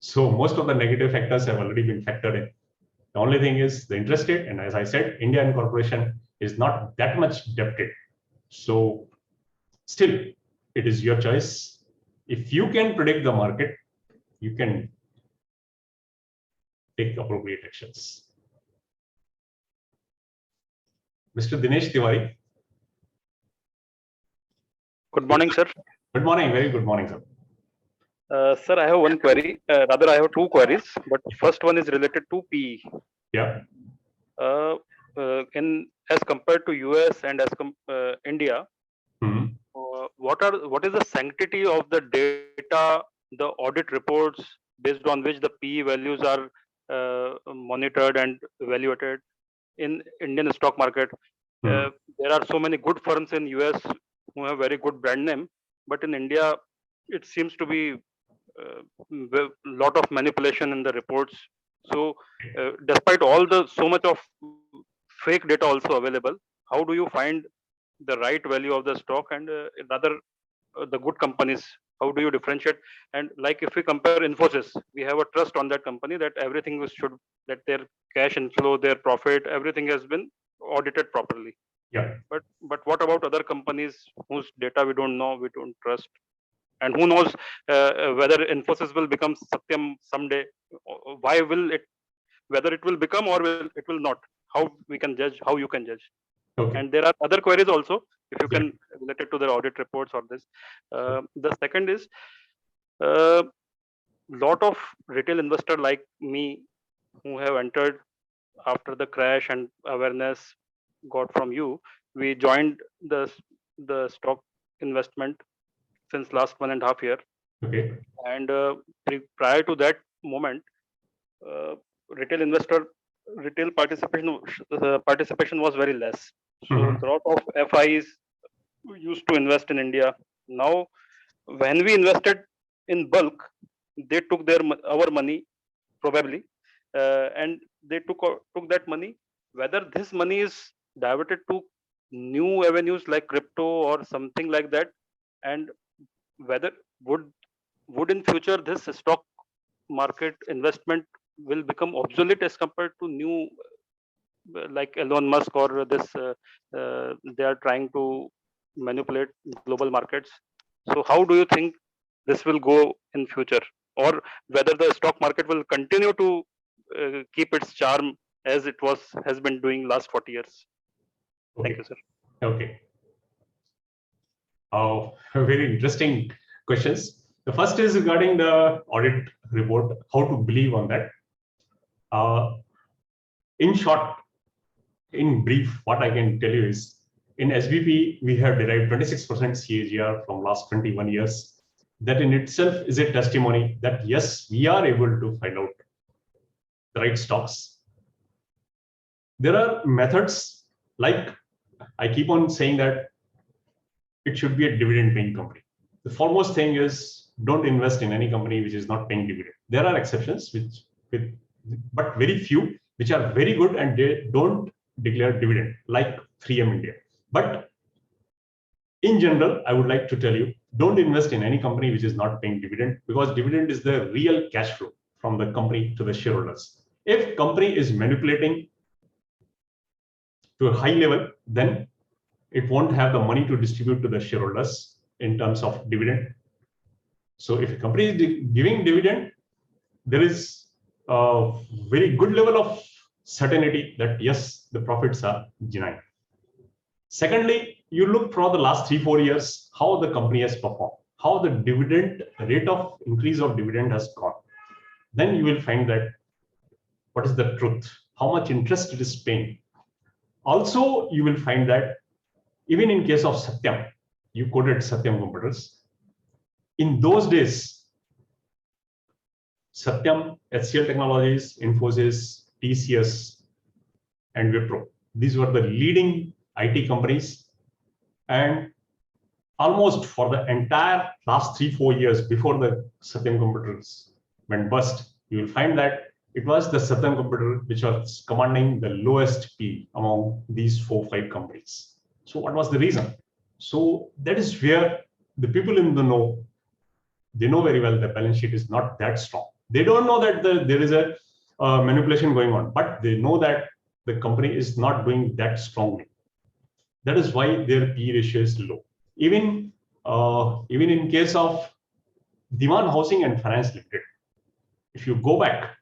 So most of the negative factors have already been factored in. The only thing is the interest rate, and as I said, India incorporation is not that much debted. So still, it is your choice. If you can predict the market, you can take appropriate actions. Mr. Dinesh Tiwari. Good morning, sir. Good morning. Very good morning, sir. Sir, I have one query. Rather, I have two queries, but first one is related to PE. Yeah. As compared to US and as India, what is the sanctity of the data, the audit reports based on which the PE values are monitored and evaluated in Indian stock market? There are so many good firms in US who have very good brand name, but in India, it seems to be a lot of manipulation in the reports. So despite all so much of fake data also available, how do you find the right value of the stock and rather the good companies? How do you differentiate? And like if we compare Infosys, we have a trust on that company that everything that their cash inflow, their profit, everything has been audited properly. Yeah. But what about other companies whose data we don't know, we don't trust? And who knows whether Infosys will become Satyam someday? Why will it? Whether it will become or it will not? How we can judge? How you can judge? Okay. And there are other queries also, if you can relate it to the audit reports or this. The second is lot of retail investor like me who have entered after the crash and awareness got from you. We joined the stock investment since last 1.5 years. Okay. And prior to that moment, retail participation was very less. So a lot of FIs used to invest in India. Now, when we invested in bulk, they took our money probably, and they took that money. Whether this money is diverted to new avenues like crypto or something like that, and whether would in future this stock market investment will become obsolete as compared to new, like Elon Musk or this they are trying to manipulate global markets. So how do you think this will go in future, or whether the stock market will continue to keep its charm as it has been doing last 40 years? Okay. Thank you, sir. Okay. Oh, a very interesting questions. The first is regarding the audit report, how to believe on that. In short, in brief, what I can tell you is, in SBP, we have derived 26% CAGR from last 21 years. That in itself is a testimony that yes, we are able to find out the right stocks. There are methods, like I keep on saying that it should be a dividend paying company. The foremost thing is, don't invest in any company which is not paying dividend. There are exceptions, but very few, which are very good and they don't declare dividend, like 3M India. But in general, I would like to tell you, don't invest in any company which is not paying dividend, because dividend is the real cash flow from the company to the shareholders. If company is manipulating to a high level, then it won't have the money to distribute to the shareholders in terms of dividend. So if a company is giving dividend, there is a very good level of certainty that yes, the profits are genuine. Secondly, you look for the last 3-4 years, how the company has performed, how the dividend rate of increase of dividend has gone. Then you will find that what is the truth, how much interest it is paying. Also, you will find that even in case of Satyam, you quoted Satyam Computers. In those days, Satyam, HCL Technologies, Infosys, TCS, and Wipro, these were the leading IT companies. And almost for the entire last 3-4 years before the Satyam Computers went bust, you will find that it was the Satyam Computer which was commanding the lowest P among these 4-5 companies. So what was the reason? So that is where the people in the know, they know very well the balance sheet is not that strong. They don't know that there is a manipulation going on, but they know that the company is not doing that strongly. That is why their P ratio is low. Even in case of Diwan Housing and Finance Limited, if you go back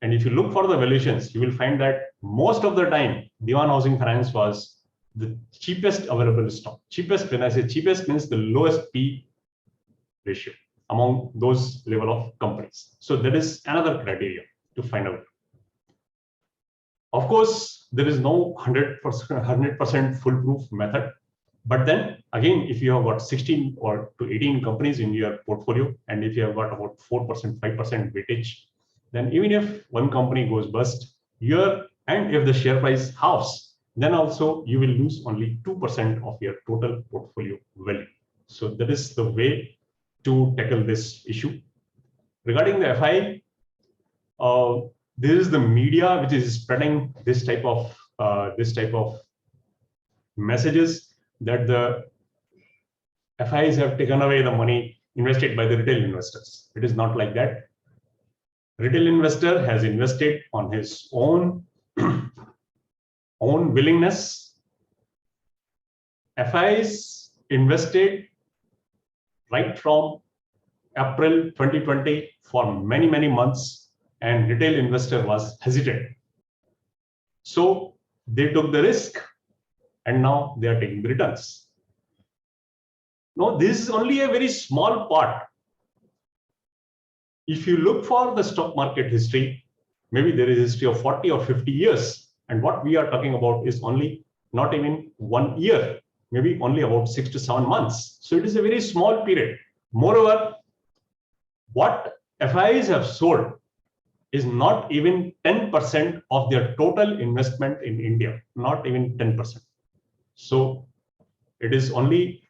and if you look for the valuations, you will find that most of the time Diwan Housing Finance was the cheapest available stock. Cheapest, when I say cheapest, means the lowest P ratio among those level of companies. So that is another criteria to find out. Of course, there is no 100% foolproof method. But then again, if you have got 16 or to 18 companies in your portfolio, and if you have got about 4%, 5% weightage, then even if one company goes bust, and if the share price halves, then also you will lose only 2% of your total portfolio value. So that is the way to tackle this issue. Regarding the FI, this is the media which is spreading this type of messages that the FIs have taken away the money invested by the retail investors. It is not like that. Retail investor has invested on his own willingness. FIs invested right from April 2020 for many months, and retail investor was hesitant. So they took the risk and now they are taking the returns. No, this is only a very small part. If you look for the stock market history, maybe there is a history of 40 or 50 years. And what we are talking about is only not even 1 year, maybe only about 6 to 7 months. So it is a very small period. Moreover, what FIs have sold is not even 10% of their total investment in India, not even 10%. So it is only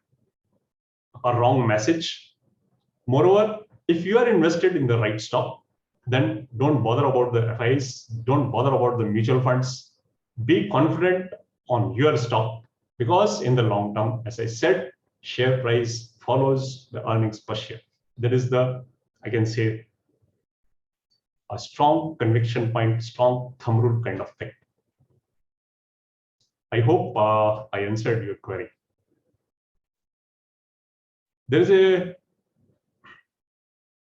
a wrong message. Moreover, if you are invested in the right stock, then don't bother about the FIs, don't bother about the mutual funds. Be confident on your stock, because in the long term, as I said, share price follows the earnings per share. That is the, I can say, a strong conviction point, strong thumb rule kind of thing. I hope I answered your query. There is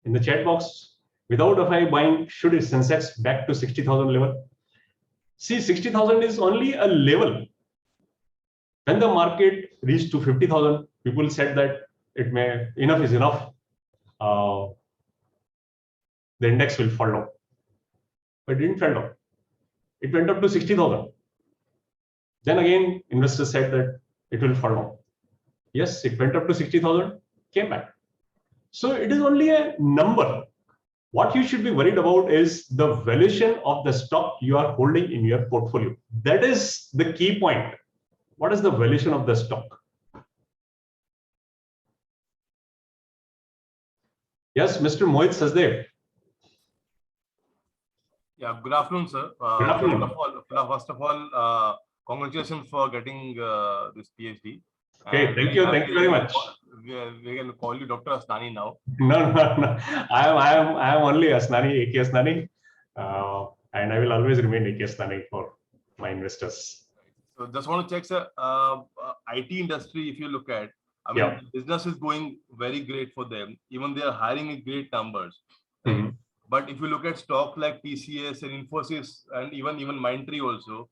in the chat box, without FI buying, should it Sensex back to 60,000 level? See, 60,000 is only a level. When the market reached to 50,000, people said that enough is enough. the index will fall down. But it didn't fall down. It went up to 60,000. Then again, investors said that it will fall down. Yes, it went up to 60,000, came back. So it is only a number. What you should be worried about is the valuation of the stock you are holding in your portfolio. That is the key point. What is the valuation of the stock? Yes, Mr. Mohit Sachdev. Yeah, good afternoon, sir. Good afternoon. First of all, congratulations for getting this PhD. Okay, And thank you very much. We can call you Dr. Asnani now. No. I am only Asnani, AK Asnani, and I will always remain AK Asnani for my investors. So just want to check, sir. IT industry, if you look at, I mean, Yeah. business is going very great for them. Even they are hiring in great numbers. Right? But if you look at stock like TCS and Infosys and even Mindtree also,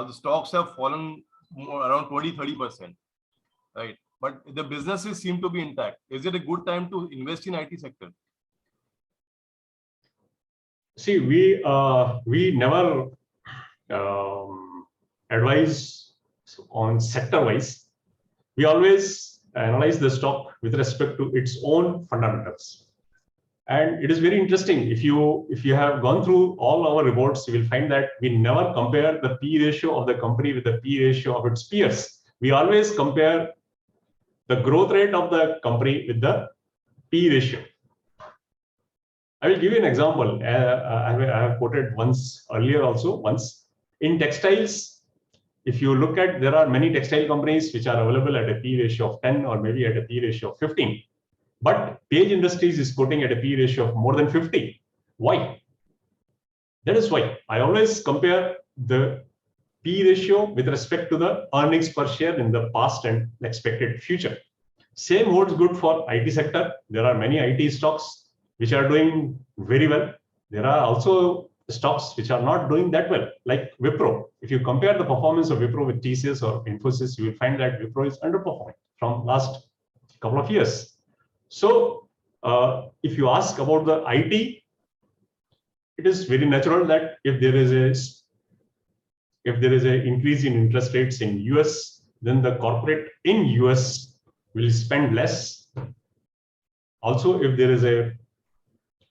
the stocks have fallen around 20-30%. Right. But the businesses seem to be intact. Is it a good time to invest in IT sector? See, we never advise on sector wise. We always analyze the stock with respect to its own fundamentals. And it is very interesting. If you have gone through all our reports, you will find that we never compare the P ratio of the company with the P ratio of its peers. We always compare the growth rate of the company with the P ratio. I will give you an example. I have quoted once earlier also. Once in textiles, if you look at, there are many textile companies which are available at a P ratio of 10 or maybe at a P ratio of 15. But Page Industries is quoting at a P ratio of more than 50. Why? That is why I always compare the P ratio with respect to the earnings per share in the past and expected future. Same holds good for IT sector. There are many IT stocks which are doing very well. There are also stocks which are not doing that well, like Wipro. If you compare the performance of Wipro with TCS or Infosys, you will find that Wipro is underperforming from last couple of years. So if you ask about the IT, it is very natural that if there is an increase in interest rates in US, then the corporate in US will spend less. Also, if there is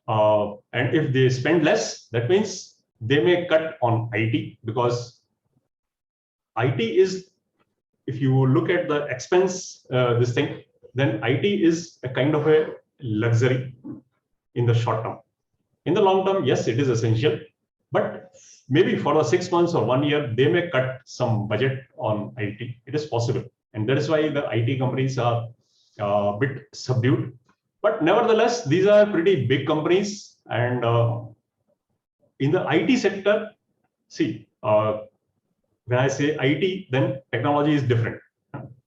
and if they spend less, that means they may cut on IT, because IT is, if you look at the expense, this thing, then IT is a kind of a luxury in the short term. In the long term, yes, it is essential, but maybe for the 6 months or 1 year, they may cut some budget on IT. It is possible. And that is why the IT companies are a bit subdued. But nevertheless, these are pretty big companies. And in the IT sector, see, when I say IT, then technology is different.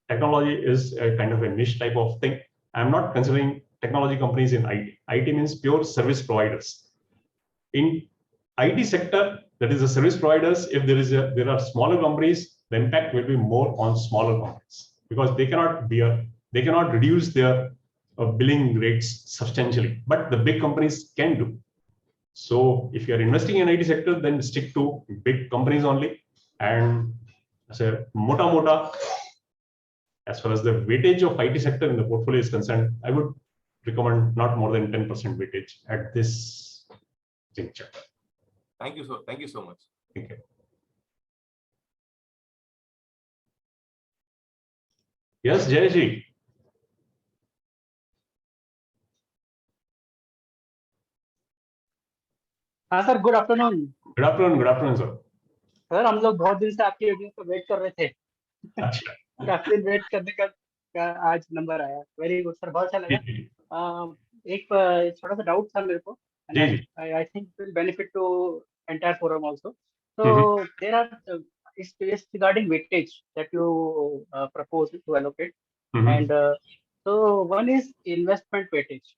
Technology is a kind of a niche type of thing. I'm not considering technology companies in IT. IT means pure service providers. In IT sector, that is the service providers, if there are smaller companies, the impact will be more on smaller companies, because they cannot reduce their billing rates substantially, but the big companies can do. So if you are investing in IT sector, then stick to big companies only. And as a mota, as far as the weightage of IT sector in the portfolio is concerned, I would recommend not more than 10% weightage at this juncture. Thank you, sir. Thank you so much. Thank you. Yes, Jayji. हाँ sir, good afternoon. Good afternoon sir. Sir हम लोग बहुत दिन से आपकी video को wait कर रहे थे। अच्छा। काफी दिन वेट करने का आज नंबर आया। वेरी गुड सर, बहुत अच्छा लगा। एक छोटा सा डाउट था मेरे को, I think will benefit to entire forum also. So there are is regarding weightage that you propose to allocate, and so one is investment weightage.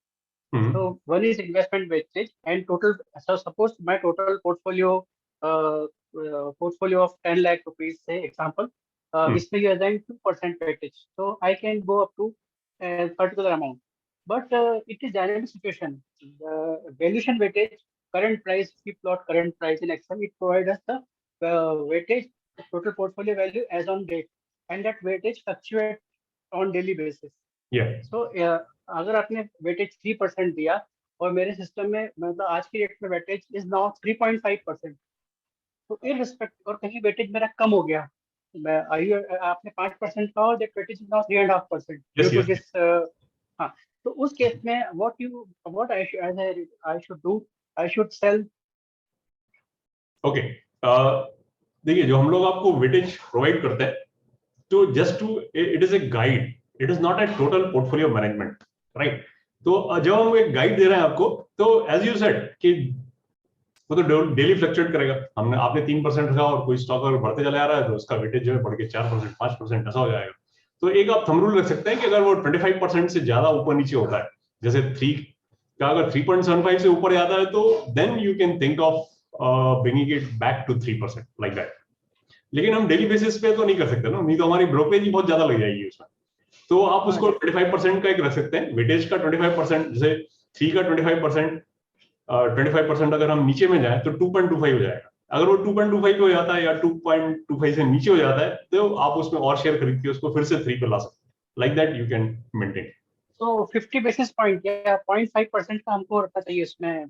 So one is investment weightage and total. So suppose my total portfolio of 10 lakh rupees, say example, इसमें you assign 2% weightage. So I can go up to a particular amount. but it is dynamic situation. The valuation weightage, current price, if we plot current price in Excel, it provides us the weightage, total portfolio value as on date, and that weightage fluctuates on daily basis. Yeah. So अगर आपने weightage 3% दिया और मेरे system में मतलब आज की date में weightage is now 3.5%, तो irrespect और कहीं weightage मेरा कम हो गया, आपने 5% का और that weightage is now 3.5% Yes, due to yes. this हाँ, तो उस केस में what I should do, I should sell. Okay, देखिए जो हम लोग आपको वेटेज प्रोवाइड करते हैं, तो just to it is a guide, it is not a total portfolio management, right? तो जब हम एक गाइड दे रहे हैं आपको, तो एज यू सेड कि वो तो डेली फ्लक्चुएट करेगा। हमने आपने 3% रखा और कोई स्टॉक अगर बढ़ते चला आ रहा है तो उसका वेटेज जो है बढ़ के 4%, 5% ऐसा हो जाएगा। तो एक आप थंब रूल रख सकते हैं कि अगर वो 25% से ज्यादा ऊपर नीचे होता है, जैसे 3 का अगर 3.75 से ऊपर जाता है, तो then you can think of bringing it back to 3% like that। लेकिन हम डेली बेसिस पे तो नहीं कर सकते ना, नहीं तो हमारी ब्रोकरेज ही बहुत ज्यादा लग जाएगी उसमें। तो आप उसको 25% का एक रख सकते हैं, वेटेज का 25%, जैसे 3 का 25%, 25% अगर हम नीचे में जाए तो 2.25 हो जाएगा। अगर वो 2.25 हो जाता है या 2.25 से नीचे हो जाता है, तो आप उसमें और शेयर खरीद के उसको फिर से 3 पे ला सकते हैं। Like that you can maintain. तो 50 बेसिस पॉइंट या 0.5% का हमको रखना चाहिए इसमें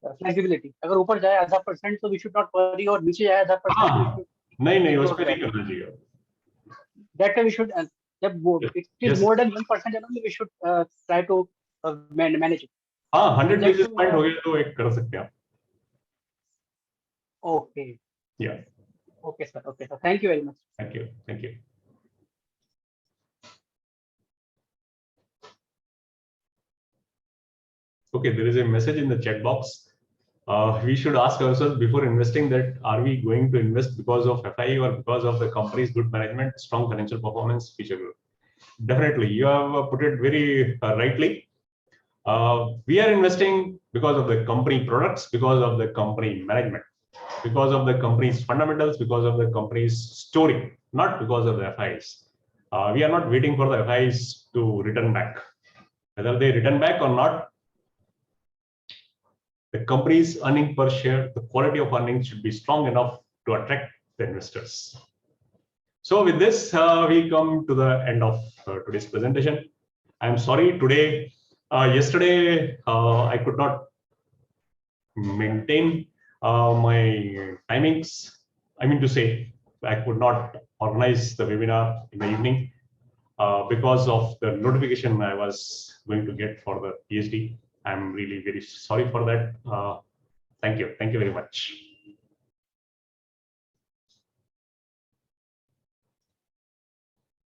फ्लेक्सिबिलिटी। अगर ऊपर जाए आधा % तो वी शुड नॉट वरी, और नीचे जाए आधा % तो वी शुड नहीं उस पे नहीं करना चाहिए। दैट वी शुड, जब वो it is more than 1% only we should try to manage it. हाँ, 100 बेसिस पॉइंट हो गया तो एक कर सकते हैं आप। ओके या okay sir, thank you very much. Thank you. Okay, there is a message in the chat box. We should ask ourselves before investing that are we going to invest because of FI or because of the company's good management, strong financial performance, future growth? Definitely, you have put it very rightly. We are investing because of the company products, because of the company management, because of the company's fundamentals, because of the company's story, not because of the FIs. We are not waiting for the FIs to return back. Whether they return back or not, the company's earning per share, the quality of earnings should be strong enough to attract the investors. So with this, we come to the end of today's presentation. I'm sorry today, yesterday, I could not maintain my timings. I mean to say, I could not organize the webinar in the evening because of the notification I was going to get for the PhD. I'm really very sorry for that. Thank you very much.